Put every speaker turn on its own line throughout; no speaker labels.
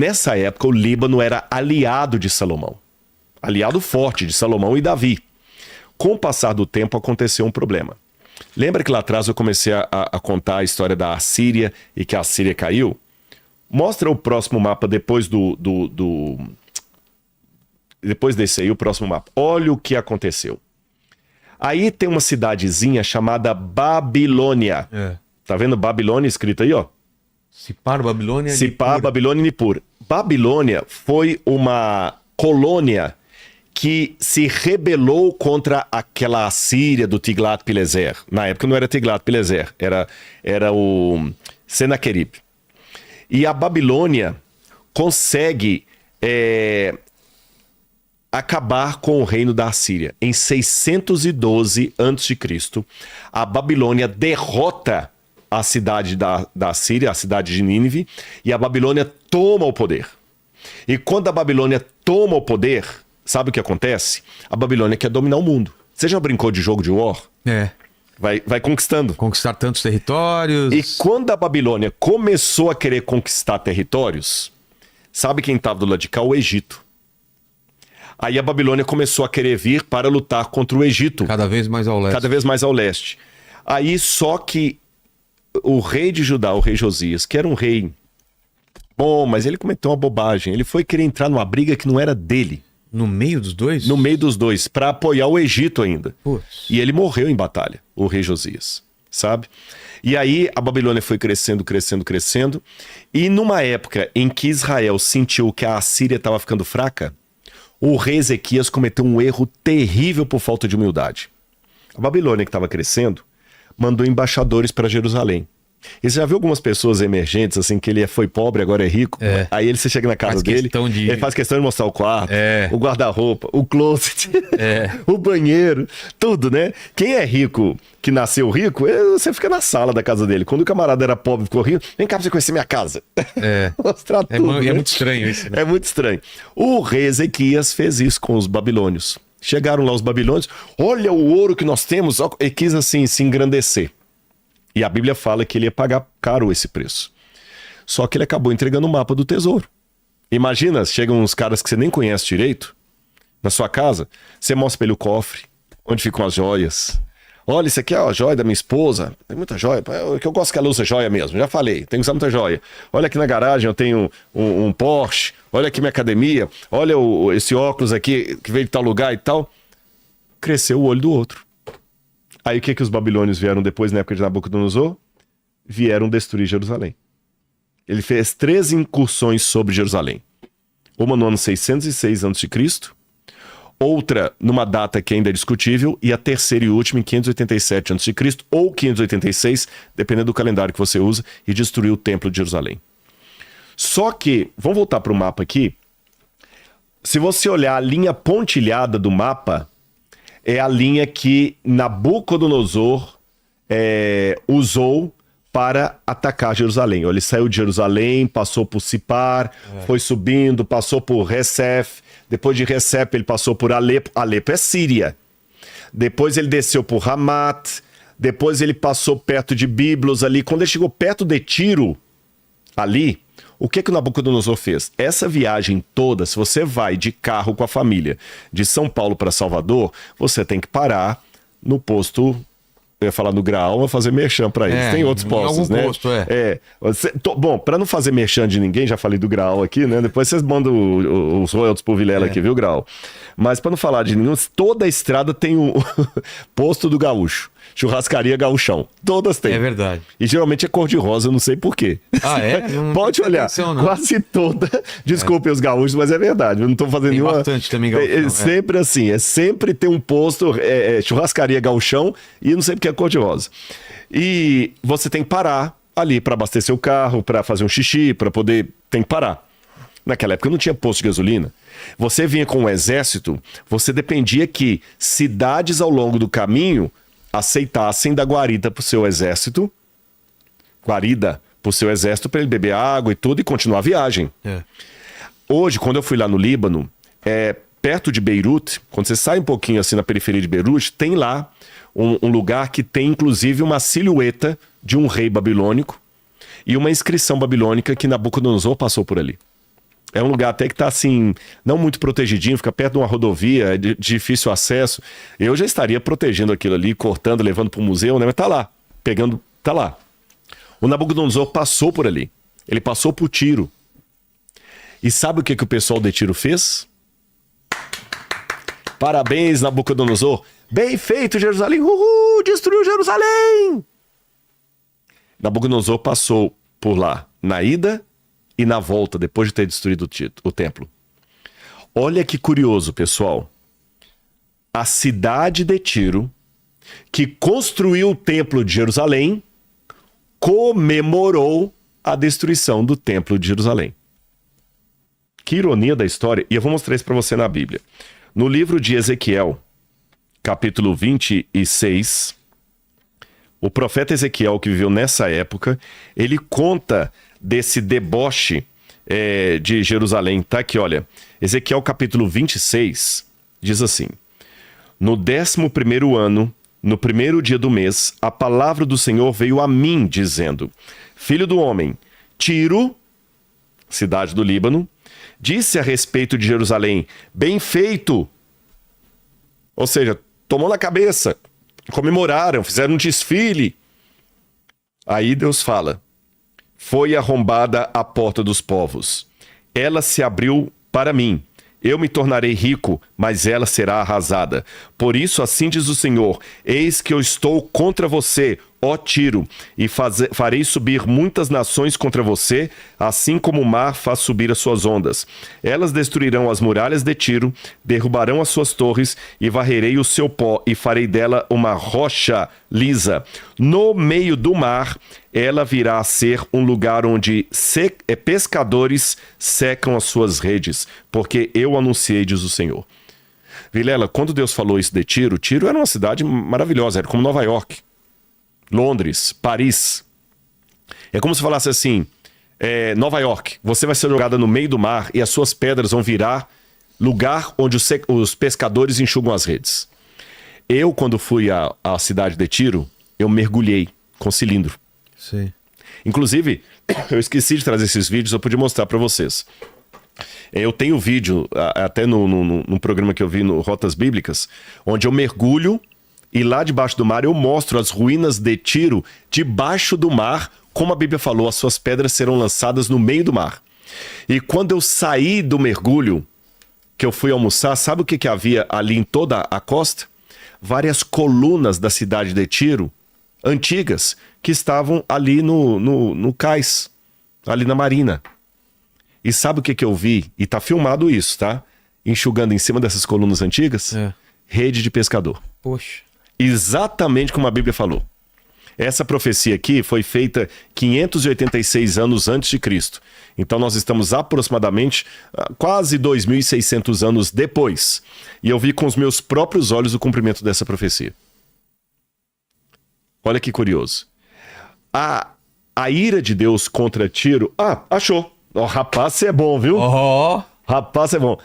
Nessa época, o Líbano era aliado de Salomão. Aliado forte de Salomão e Davi. Com o passar do tempo, aconteceu um problema. Lembra que lá atrás eu comecei a contar a história da Assíria e que a Assíria caiu? Mostra o próximo mapa depois depois desse aí, o próximo mapa. Olha o que aconteceu. Aí tem uma cidadezinha chamada Babilônia. Tá vendo Babilônia escrito aí, ó?
Sipar, Babilônia,
Sipar, Babilônia e Nippur. Babilônia foi uma colônia que se rebelou contra aquela Assíria do Tiglat-Pileser. Na época não era Tiglat-Pileser, era o Senaqueribe. E a Babilônia consegue acabar com o reino da Assíria. Em 612 a.C., a Babilônia derrota a cidade da Assíria, a cidade de Nínive, e a Babilônia toma o poder. E quando a Babilônia toma o poder, sabe o que acontece? A Babilônia quer dominar o mundo. Você já brincou de jogo de war? Vai conquistando.
Conquistar tantos territórios.
E quando a Babilônia começou a querer conquistar territórios, sabe quem estava do lado de cá? O Egito. Aí a Babilônia começou a querer vir para lutar contra o Egito.
Cada vez mais ao leste.
Cada vez mais ao leste. Aí só que o rei de Judá, o rei Josias, que era um rei bom, mas ele cometeu uma bobagem. Ele foi querer entrar numa briga que não era dele.
No meio dos dois?
No meio dos dois, para apoiar o Egito ainda.
Putz.
E ele morreu em batalha, o rei Josias, sabe? E aí a Babilônia foi crescendo, crescendo, crescendo. E numa época em que Israel sentiu que a Assíria estava ficando fraca, o rei Ezequias cometeu um erro terrível por falta de humildade. A Babilônia, que estava crescendo, mandou embaixadores para Jerusalém. E você já viu algumas pessoas emergentes, assim, que ele foi pobre, agora é rico? Aí você chega na casa dele, ele faz questão de mostrar o quarto, o guarda-roupa, o closet, o banheiro, tudo, né? Quem é rico, que nasceu rico, você fica na sala da casa dele. Quando o camarada era pobre e ficou rico, vem cá pra você conhecer minha casa. Mostrar tudo, né?
É muito estranho isso, né?
É muito estranho. O rei Ezequias fez isso com os babilônios. Chegaram lá os babilônios, olha o ouro que nós temos, e quis assim se engrandecer. E a Bíblia fala que ele ia pagar caro esse preço. Só que ele acabou entregando o mapa do tesouro. Imagina, chegam uns caras que você nem conhece direito, na sua casa, você mostra pra ele o cofre, onde ficam as joias. Olha, isso aqui é a joia da minha esposa, tem muita joia, que eu gosto que ela usa joia mesmo, já falei, tem que usar muita joia. Olha aqui na garagem eu tenho um Porsche, olha aqui minha academia, olha esse óculos aqui que veio de tal lugar e tal. Cresceu o olho do outro. Aí o que os babilônios vieram depois, na época de Nabucodonosor? Vieram destruir Jerusalém. Ele fez 3 incursões sobre Jerusalém. Uma no ano 606 a.C., outra numa data que ainda é discutível, e a terceira e última em 587 a.C., ou 586, dependendo do calendário que você usa, e destruiu o templo de Jerusalém. Só que, vamos voltar para o mapa aqui, se você olhar a linha pontilhada do mapa, é a linha que Nabucodonosor usou para atacar Jerusalém. Ele saiu de Jerusalém, passou por Sipar, foi subindo, passou por Recef, depois de Recef ele passou por Alepo. Alepo é Síria. Depois ele desceu por Hamat, depois ele passou perto de Biblos ali. Quando ele chegou perto de Tiro, ali, o que o Nabucodonosor fez? Essa viagem toda, se você vai de carro com a família de São Paulo para Salvador, você tem que parar no posto, eu ia falar no Graal, mas fazer merchan para eles. Tem outros postos, né? Posto, bom, para não fazer merchan de ninguém, já falei do Graal aqui, né? Depois vocês mandam os royalties pro Vilela aqui, viu, Graal? Mas para não falar de nenhum, toda a estrada tem um posto do gaúcho. Churrascaria Gaúchão. Todas têm.
É verdade.
E geralmente é cor-de-rosa, eu não sei porquê.
Ah, é?
Pode olhar. Atenção, quase toda. Desculpem os gaúchos, mas é verdade. Eu não tô fazendo nenhuma.
Bastante também gaúchão.
Sempre assim. É sempre ter um posto, churrascaria Gaúchão, e não sei porque é cor-de-rosa. E você tem que parar ali para abastecer o carro, para fazer um xixi, para poder. Tem que parar. Naquela época não tinha posto de gasolina. Você vinha com um exército, você dependia que cidades ao longo do caminho aceitassem da guarida pro seu exército, para ele beber água e tudo e continuar a viagem. Hoje, quando eu fui lá no Líbano, perto de Beirute, quando você sai um pouquinho assim na periferia de Beirute, tem lá um lugar que tem inclusive uma silhueta de um rei babilônico e uma inscrição babilônica que Nabucodonosor passou por ali. É um lugar até que tá assim, não muito protegidinho, fica perto de uma rodovia, de difícil acesso. Eu já estaria protegendo aquilo ali, cortando, levando para o museu, né? Mas tá lá, pegando, tá lá. O Nabucodonosor passou por ali. Ele passou por Tiro. E sabe o que o pessoal de Tiro fez? Parabéns, Nabucodonosor. Bem feito, Jerusalém. Uhul, destruiu Jerusalém. Nabucodonosor passou por lá na ida e na volta, depois de ter destruído o templo. Olha que curioso, pessoal. A cidade de Tiro, que construiu o templo de Jerusalém, comemorou a destruição do templo de Jerusalém. Que ironia da história. E eu vou mostrar isso para você na Bíblia. No livro de Ezequiel, capítulo 26, o profeta Ezequiel, que viveu nessa época, ele conta desse deboche de Jerusalém. Tá aqui, olha. Ezequiel capítulo 26 diz assim: no 11º ano, no 1º dia do mês, a palavra do Senhor veio a mim, dizendo: filho do homem, Tiro, cidade do Líbano, disse a respeito de Jerusalém: bem feito. Ou seja, tomou na cabeça, comemoraram, fizeram um desfile. Aí Deus fala: foi arrombada a porta dos povos. Ela se abriu para mim. Eu me tornarei rico, mas ela será arrasada. Por isso, assim diz o Senhor: eis que eu estou contra você, ó Tiro, e farei subir muitas nações contra você, assim como o mar faz subir as suas ondas. Elas destruirão as muralhas de Tiro, derrubarão as suas torres, e varrerei o seu pó, e farei dela uma rocha lisa. No meio do mar, ela virá a ser um lugar onde pescadores secam as suas redes, porque eu anunciei, diz o Senhor. Vilela, quando Deus falou isso de Tiro, Tiro era uma cidade maravilhosa, era como Nova York, Londres, Paris. É como se falasse assim, Nova York, você vai ser jogada no meio do mar e as suas pedras vão virar lugar onde os pescadores enxugam as redes. Eu, quando fui à cidade de Tiro, eu mergulhei com cilindro.
Sim.
Inclusive, eu esqueci de trazer esses vídeos, eu podia mostrar para vocês. Eu tenho vídeo, até no programa que eu vi no Rotas Bíblicas, onde eu mergulho e lá debaixo do mar eu mostro as ruínas de Tiro debaixo do mar, como a Bíblia falou, as suas pedras serão lançadas no meio do mar. E quando eu saí do mergulho, que eu fui almoçar, sabe o que havia ali em toda a costa? Várias colunas da cidade de Tiro, antigas, que estavam ali no cais, ali na marina. E sabe o que eu vi? E tá filmado isso, tá? Enxugando em cima dessas colunas antigas, rede de pescador.
Poxa.
Exatamente como a Bíblia falou. Essa profecia aqui foi feita 586 anos antes de Cristo. Então nós estamos aproximadamente quase 2.600 anos depois. E eu vi com os meus próprios olhos o cumprimento dessa profecia. Olha que curioso. A ira de Deus contra Tiro... achou. Oh, rapaz, você é bom, viu?
Oh.
Rapaz, você é bom.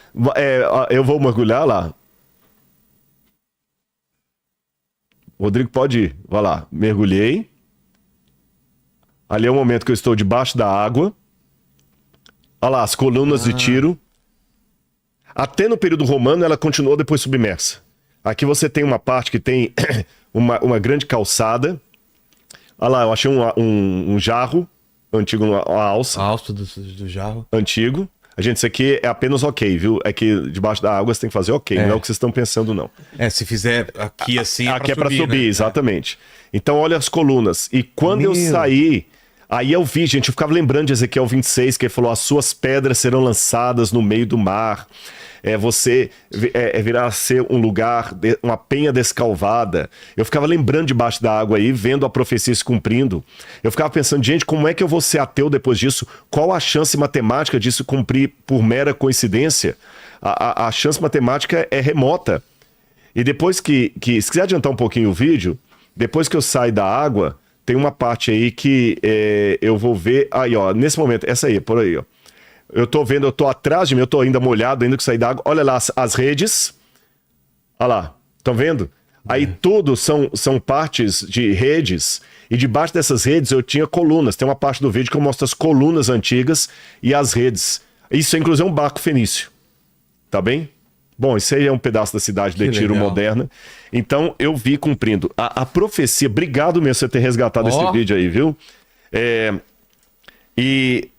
Eu vou mergulhar lá. Rodrigo, pode ir. Vai lá. Mergulhei. Ali é o momento que eu estou debaixo da água. Olha lá, as colunas de Tiro. Até no período romano, ela continuou depois submersa. Aqui você tem uma parte que tem uma grande calçada. Olha lá, eu achei um jarro antigo, uma alça.
A alça do jarro.
Antigo. Gente, isso aqui é apenas ok, viu? É que debaixo da água você tem que fazer ok, não é o que vocês estão pensando, não.
Se fizer aqui assim,
aqui é pra subir,
né?
exatamente. Então, olha as colunas. E quando eu saí, aí eu vi, gente, eu ficava lembrando de Ezequiel 26, que ele falou: as suas pedras serão lançadas no meio do mar. Você virá a ser um lugar, uma penha descalvada. Eu ficava lembrando debaixo da água aí, vendo a profecia se cumprindo. Eu ficava pensando, gente, como é que eu vou ser ateu depois disso? Qual a chance matemática disso cumprir por mera coincidência? A chance matemática é remota. E depois se quiser adiantar um pouquinho o vídeo, depois que eu saio da água, tem uma parte aí que eu vou ver. Aí, ó, nesse momento, essa aí, por aí, ó. Eu tô atrás de mim, eu tô ainda molhado, ainda que sair da água. Olha lá as redes. Olha lá, estão vendo? Aí tudo são partes de redes. E debaixo dessas redes eu tinha colunas. Tem uma parte do vídeo que eu mostro as colunas antigas e as redes. Isso, inclusive, é um barco fenício. Tá bem? Bom, isso aí é um pedaço da cidade de Tiro moderna. Então, eu vi cumprindo. A profecia... Obrigado mesmo por você ter resgatado esse vídeo aí, viu? E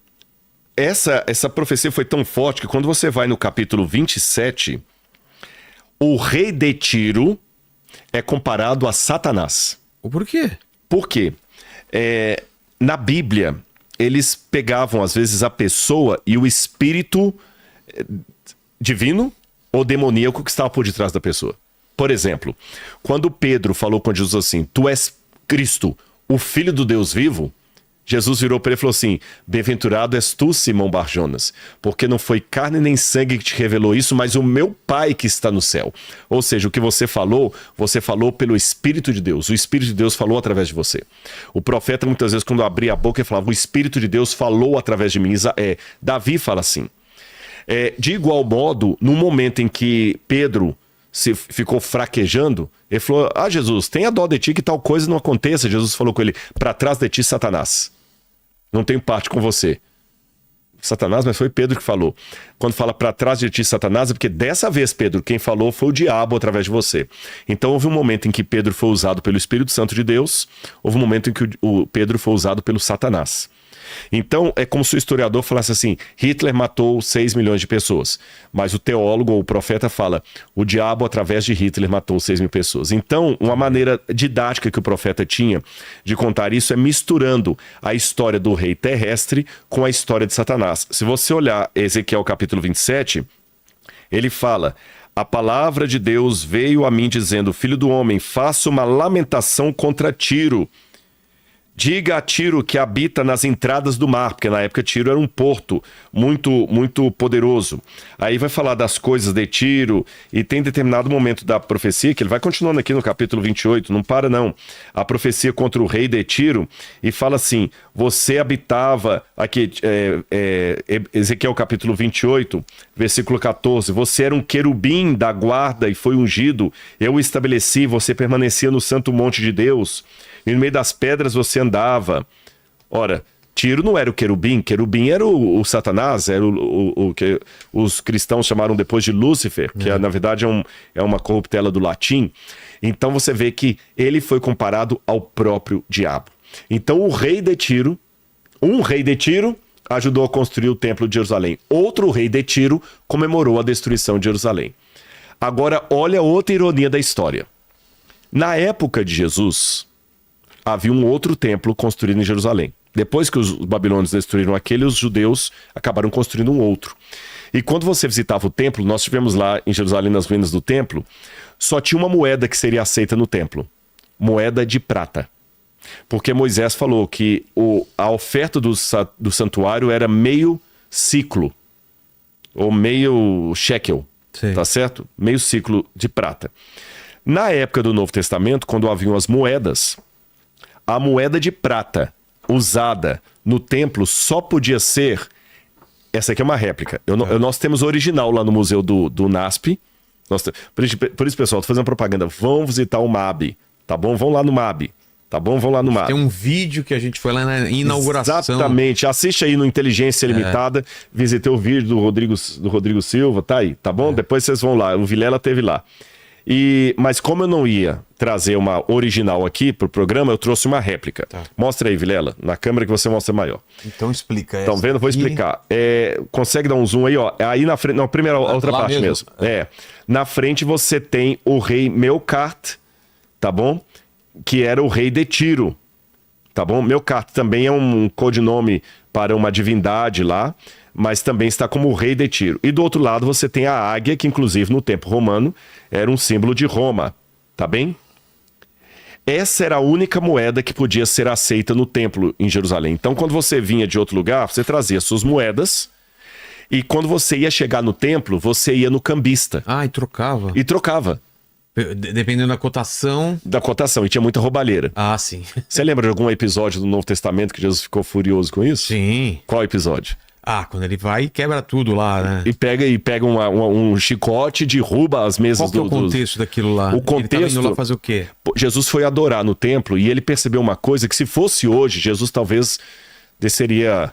essa profecia foi tão forte que quando você vai no capítulo 27, o rei de Tiro é comparado a Satanás.
Por quê?
Por quê? Na Bíblia, eles pegavam, às vezes, a pessoa e o espírito divino ou demoníaco que estava por detrás da pessoa. Por exemplo, quando Pedro falou com Jesus assim, tu és Cristo, o Filho do Deus vivo, Jesus virou para ele e falou assim, bem-aventurado és tu, Simão Bar-Jonas, porque não foi carne nem sangue que te revelou isso, mas o meu Pai que está no céu. Ou seja, o que você falou pelo Espírito de Deus. O Espírito de Deus falou através de você. O profeta, muitas vezes, quando abria a boca, ele falava, o Espírito de Deus falou através de mim. Davi fala assim. De igual modo, no momento em que Pedro ficou fraquejando, ele falou, Jesus, tenha dó de ti que tal coisa não aconteça. Jesus falou com ele, para trás de ti, Satanás. Não tenho parte com você. Satanás, mas foi Pedro que falou. Quando fala para trás de ti, Satanás, é porque dessa vez, Pedro, quem falou foi o diabo através de você. Então houve um momento em que Pedro foi usado pelo Espírito Santo de Deus, houve um momento em que o Pedro foi usado pelo Satanás. Então, é como se o historiador falasse assim, Hitler matou 6 milhões de pessoas, mas o teólogo ou o profeta fala, o diabo através de Hitler matou 6 mil pessoas. Então, uma maneira didática que o profeta tinha de contar isso é misturando a história do rei terrestre com a história de Satanás. Se você olhar Ezequiel capítulo 27, ele fala, a palavra de Deus veio a mim dizendo, filho do homem, faça uma lamentação contra Tiro. Diga a Tiro que habita nas entradas do mar, porque na época Tiro era um porto muito, muito poderoso. Aí vai falar das coisas de Tiro, e tem determinado momento da profecia, que ele vai continuando aqui no capítulo 28, não para não. A profecia contra o rei de Tiro, e fala assim, você habitava, aqui, Ezequiel capítulo 28, versículo 14, você era um querubim da guarda e foi ungido, eu o estabeleci, você permanecia no santo monte de Deus, e no meio das pedras você andava. Ora, Tiro não era o querubim era o Satanás, era o que os cristãos chamaram depois de Lúcifer, que na verdade é uma corruptela do latim. Então você vê que ele foi comparado ao próprio diabo. Então um rei de Tiro ajudou a construir o templo de Jerusalém. Outro rei de Tiro comemorou a destruição de Jerusalém. Agora olha outra ironia da história. Na época de Jesus, havia um outro templo construído em Jerusalém. Depois que os babilônios destruíram aquele, os judeus acabaram construindo um outro. E quando você visitava o templo, nós estivemos lá em Jerusalém, nas ruínas do templo, só tinha uma moeda que seria aceita no templo. Moeda de prata. Porque Moisés falou que a oferta do santuário era meio ciclo. Ou meio shekel. Sim. Tá certo? Meio ciclo de prata. Na época do Novo Testamento, quando haviam as moedas, a moeda de prata usada no templo só podia ser... Essa aqui é uma réplica. Nós temos o original lá no museu do NASP. Por isso, pessoal, tô fazendo propaganda. Vão visitar o MAB, tá bom? Vão lá no MAB, tá bom? Vão lá no MAB.
Tem um vídeo que a gente foi lá na inauguração.
Exatamente. Assiste aí no Inteligência Limitada. Visitei o vídeo do Rodrigo Silva, tá aí, tá bom? Depois vocês vão lá. O Vilela teve lá. Mas como eu não ia trazer uma original aqui pro programa, eu trouxe uma réplica. Tá. Mostra aí, Vilela, na câmera que você mostra maior.
Então explica.
Estão vendo? Vou explicar. Consegue dar um zoom aí, ó. Aí na frente, não, primeiro a outra parte mesmo. Na frente você tem o rei Melkart, tá bom? Que era o rei de Tiro, tá bom? Melkart também é um codinome para uma divindade lá, mas também está como o rei de Tiro. E do outro lado você tem a águia, que inclusive no tempo romano era um símbolo de Roma, tá bem? Essa era a única moeda que podia ser aceita no templo em Jerusalém. Então quando você vinha de outro lugar, você trazia suas moedas, e quando você ia chegar no templo, você ia no cambista.
E trocava.
E trocava.
Dependendo da cotação.
Da cotação, e tinha muita roubalheira.
Sim.
Você lembra de algum episódio do Novo Testamento que Jesus ficou furioso com isso?
Sim.
Qual episódio?
Quando ele vai e quebra tudo lá, né?
E pega um chicote e derruba as mesas.
Qual que é o contexto daquilo lá?
O contexto...
Ele tá indo lá fazer o quê?
Jesus foi adorar no templo e ele percebeu uma coisa que se fosse hoje, Jesus talvez desceria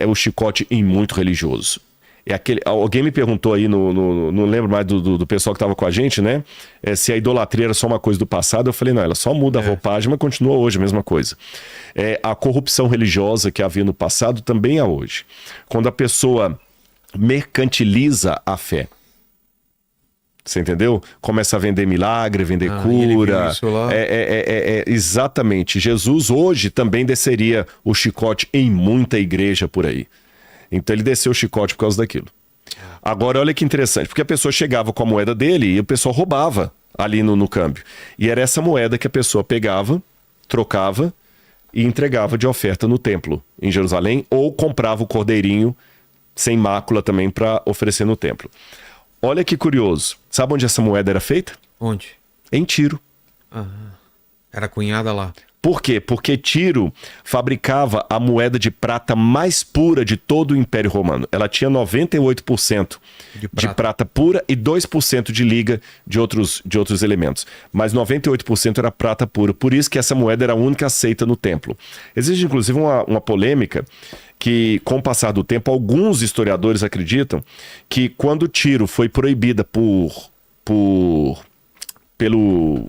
o chicote em muito religioso. É aquele, alguém me perguntou aí, não lembro mais do pessoal que estava com a gente, né? Se a idolatria era só uma coisa do passado. Eu falei, não, ela só muda a roupagem, mas continua hoje a mesma coisa. A corrupção religiosa que havia no passado também há hoje. Quando a pessoa mercantiliza a fé. Você entendeu? Começa a vender milagre, vender cura.
Isso lá.
Exatamente. Jesus hoje também desceria o chicote em muita igreja por aí. Então ele desceu o chicote por causa daquilo. Agora, olha que interessante, porque a pessoa chegava com a moeda dele e o pessoal roubava ali no câmbio. E era essa moeda que a pessoa pegava, trocava e entregava de oferta no templo em Jerusalém, ou comprava o cordeirinho sem mácula também para oferecer no templo. Olha que curioso. Sabe onde essa moeda era feita?
Onde?
Em Tiro.
Era cunhada lá.
Por quê? Porque Tiro fabricava a moeda de prata mais pura de todo o Império Romano. Ela tinha 98% de prata pura e 2% de liga de outros elementos. Mas 98% era prata pura. Por isso que essa moeda era a única aceita no templo. Existe inclusive uma polêmica que, com o passar do tempo, alguns historiadores acreditam que quando Tiro foi proibida por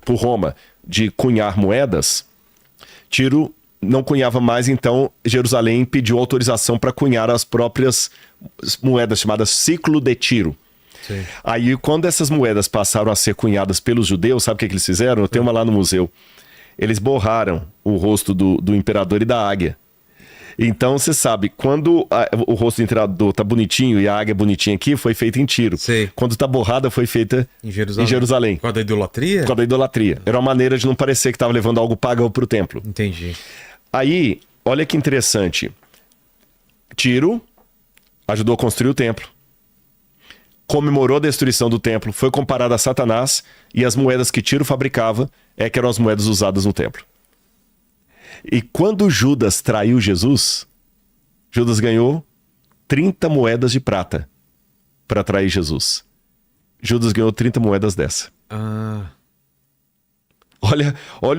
Roma de cunhar moedas, Tiro não cunhava mais, então Jerusalém pediu autorização para cunhar as próprias moedas, chamadas ciclo de Tiro.
Sim.
Aí, quando essas moedas passaram a ser cunhadas pelos judeus, sabe o que eles fizeram? Eu tenho uma lá no museu. Eles borraram o rosto do imperador e da águia. Então, você sabe, quando o rosto do imperador tá bonitinho e a águia bonitinha aqui, foi feita em Tiro.
Sim.
Quando tá borrada, foi feita em Jerusalém.
Por causa da idolatria?
Por causa da idolatria. Era uma maneira de não parecer que estava levando algo pagão pro templo.
Entendi.
Aí, olha que interessante. Tiro ajudou a construir o templo. Comemorou a destruição do templo. Foi comparado a Satanás. E as moedas que Tiro fabricava que eram as moedas usadas no templo. E quando Judas traiu Jesus, Judas ganhou 30 moedas de prata para trair Jesus. Judas ganhou 30 moedas dessa. Olha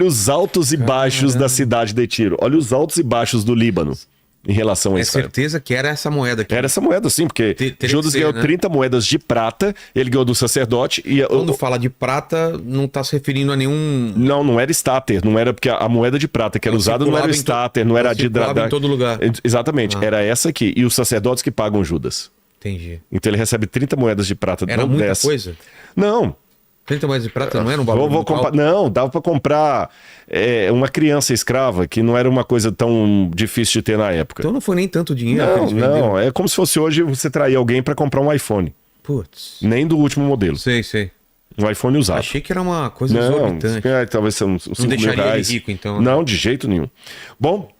os altos e baixos da cidade de Tiro. Olha os altos e baixos do Líbano em relação a isso.
É certeza que era essa moeda aqui.
Era essa moeda, sim, porque Judas ganhou 30 moedas de prata, ele ganhou do sacerdote. E
quando fala de prata, não está se referindo a nenhum...
Não era estáter, não era porque a moeda de prata que era usada não era o estáter, não era a de...
em todo lugar.
Exatamente, era essa aqui. E os sacerdotes que pagam Judas.
Entendi.
Então ele recebe 30 moedas de prata.
Era muita coisa?
Não.
30 moedas de prata não era um valor
Não, dava para comprar uma criança escrava, que não era uma coisa tão difícil de ter na época.
Então não foi nem tanto dinheiro que eles
venderam.
venderam.
É como se fosse hoje você trair alguém para comprar um iPhone.
Putz.
Nem do último modelo.
Sei.
Um iPhone usado.
Achei que era uma coisa exorbitante.
Talvez uns 5 mil
deixaria
reais.
ele rico, então. Né?
Não, de jeito nenhum. Bom,